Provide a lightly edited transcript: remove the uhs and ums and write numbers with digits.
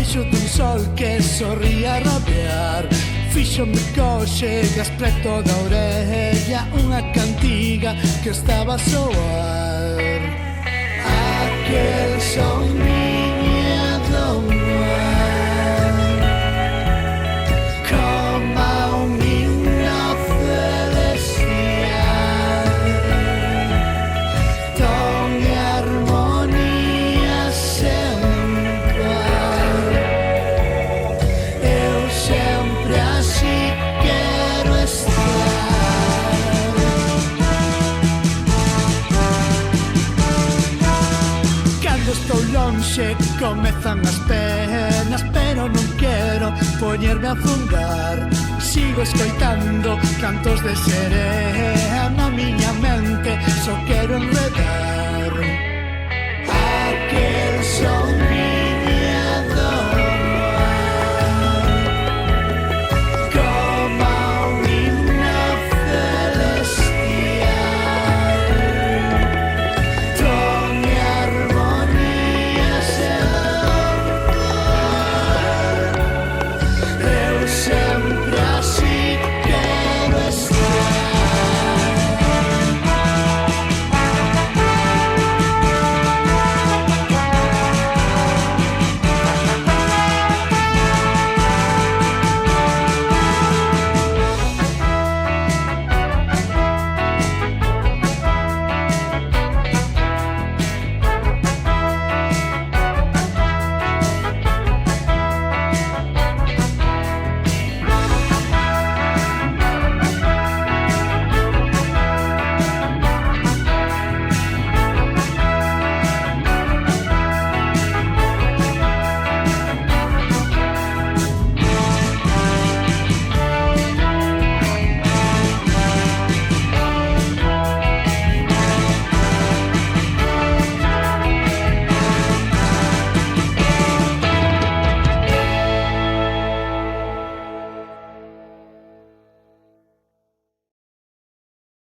Baixo dun sol que sorría rabiar, fíxome coxegas preto da orella unha cantiga que estaba a soar. Aquel soniño do mar, como un himno celestial, ton e armonía sen par. Eu sempre así quero estar. Cando estou lonxe comezan as penas, pero non quero poñerme a afundar. Sigo escoitando cantos de serea na miña mente, só quero